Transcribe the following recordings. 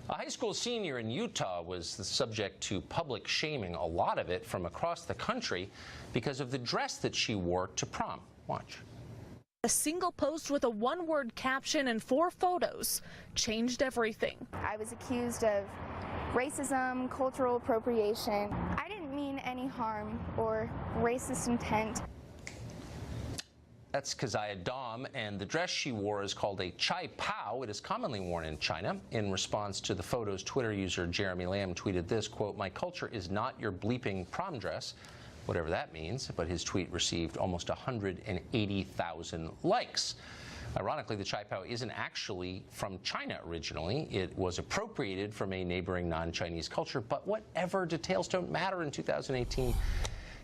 A high school senior in Utah was the subject to public shaming, a lot of it from across the country, because of the dress that she wore to prom. Watch. A single post with a one-word caption and 4 photos changed everything. I was accused of racism, cultural appropriation. I didn't mean any harm or racist intent. That's Keziah Dom, and the dress she wore is called a chai pao. It is commonly worn in China. In response to the photos, Twitter user Jeremy Lamb tweeted this, quote, "My culture is not your bleeping prom dress," whatever that means, but his tweet received almost 180,000 likes. Ironically, the chai pao isn't actually from China originally. It was appropriated from a neighboring non-Chinese culture, but whatever, details don't matter in 2018.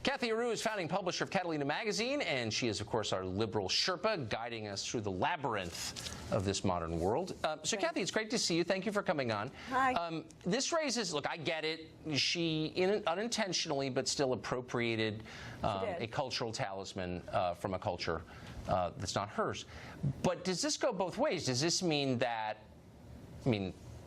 Kathy Aru is founding publisher of Catalina Magazine, and she is, of course, our liberal Sherpa, guiding us through the labyrinth of this modern world. So, Kathy, it's great to see you. Thank you for coming on. Hi. This raises, look, I get it. She unintentionally, but still appropriated a cultural talisman from a culture that's not hers. But does this go both ways? Does this mean that,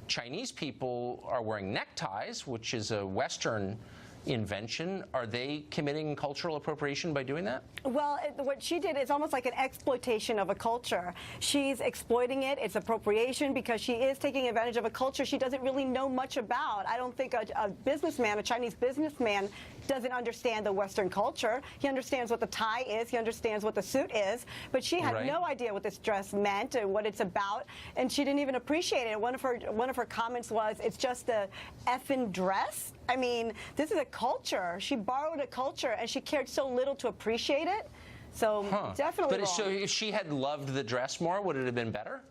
Chinese people are wearing neckties, which is a Western invention? Are they committing cultural appropriation by doing that? Well, what she did is almost like an exploitation of a culture. She's exploiting it. It's appropriation because she is taking advantage of a culture she doesn't really know much about. I don't think a businessman, a Chinese businessman, doesn't understand the Western culture. He understands what the tie is. He understands what the suit is. But she had no idea what this dress meant and what it's about, and she didn't even appreciate it. One of her comments was, "It's just a effing dress." I mean, this is a culture. She borrowed a culture, and she cared so little to appreciate it. So definitely wrong. So if she had loved the dress more, would it have been better?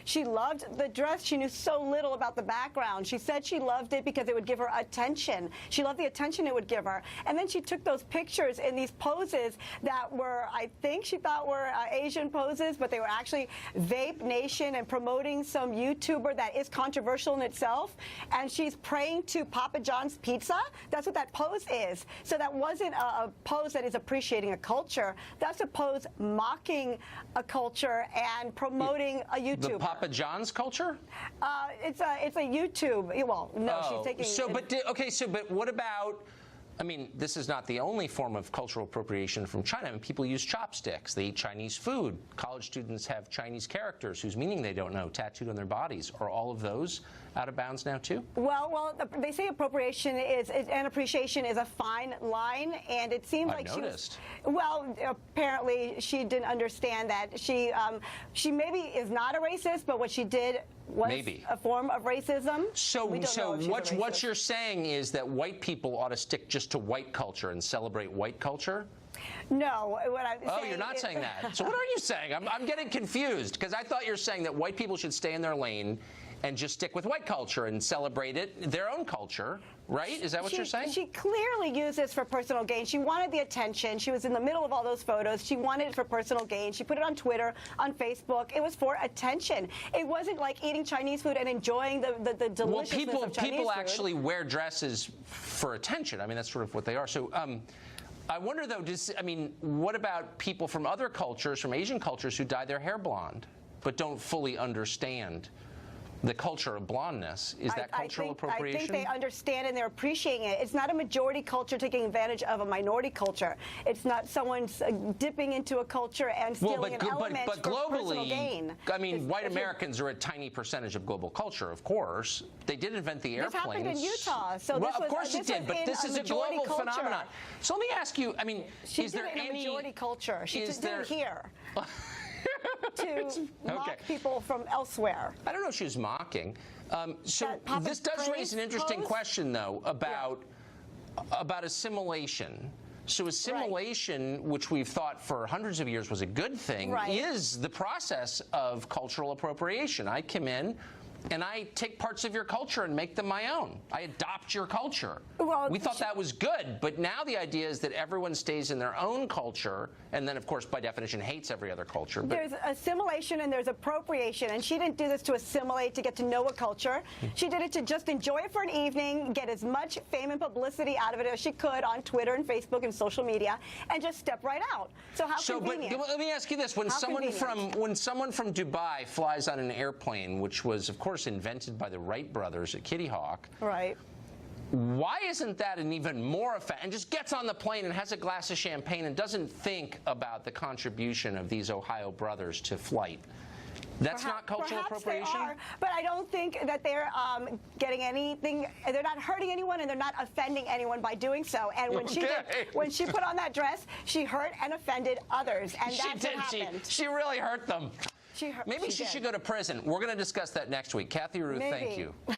She loved the dress. She knew so little about the background. She said she loved it because it would give her attention. She loved the attention it would give her. And then she took those pictures in these poses that were, I think she thought were Asian poses, but they were actually Vape Nation and promoting some YouTuber that is controversial in itself. And she's praying to Papa John's Pizza. That's what that pose is. So that wasn't a pose that is appreciating a culture. That's a pose mocking a culture and promoting a YouTuber. The Papa John's culture? It's a YouTube. Well, no, she's taking. But what about? This is not the only form of cultural appropriation from China. People use chopsticks. They eat Chinese food. College students have Chinese characters whose meaning they don't know tattooed on their bodies. Are all of those out of bounds now, too? Well, they say appropriation and appreciation is a fine line, and it seemed like noticed. Apparently she didn't understand that she maybe is not a racist, but what she did was a form of racism. So what you're saying is that white people ought to stick just to white culture and celebrate white culture? No, what I'm saying. Oh, you're not saying that. So what are you saying? I'm getting confused, because I thought you're saying that white people should stay in their lane and just stick with white culture and celebrate it, their own culture, right? Is that what you're saying? She clearly used this for personal gain. She wanted the attention. She was in the middle of all those photos. She wanted it for personal gain. She put it on Twitter, on Facebook. It was for attention. It wasn't like eating Chinese food and enjoying the deliciousness of Chinese food. People actually wear dresses for attention. That's sort of what they are. So I wonder, though, what about people from other cultures, from Asian cultures, who dye their hair blonde but don't fully understand the culture of blondness? Is that cultural appropriation? I think they understand and they're appreciating it. It's not a majority culture taking advantage of a minority culture. It's not someone's dipping into a culture and stealing an element but globally, for personal gain. White Americans are a tiny percentage of global culture, of course. They did invent the airplanes. This happened in Utah. So of course it did, but this is a global phenomenon. So let me ask you, is there any majority culture? She did it here. To mock people from elsewhere. I don't know if she was mocking. So this does raise an interesting question, though, about assimilation. So assimilation, which we've thought for hundreds of years was a good thing, is the process of cultural appropriation. I come in and I take parts of your culture and make them my own. I adopt your culture. We thought that was good, but now the idea is that everyone stays in their own culture, and then, of course, by definition, hates every other culture. There's assimilation and there's appropriation, and she didn't do this to assimilate, to get to know a culture. She did it to just enjoy it for an evening, get as much fame and publicity out of it as she could on Twitter and Facebook and social media, and just step right out. So how convenient. But let me ask you this. When someone from Dubai flies on an airplane, which was, of course, course, invented by the Wright brothers at Kitty Hawk. Right. Why isn't that an even more and just gets on the plane and has a glass of champagne and doesn't think about the contribution of these Ohio brothers to flight? That's not cultural appropriation? They are, but I don't think that they're getting anything. They're not hurting anyone, and they're not offending anyone by doing so. And when she put on that dress, she hurt and offended others, and that's what happened. She really hurt them. Maybe she should go to prison. We're going to discuss that next week. Kathy Ruth, thank you.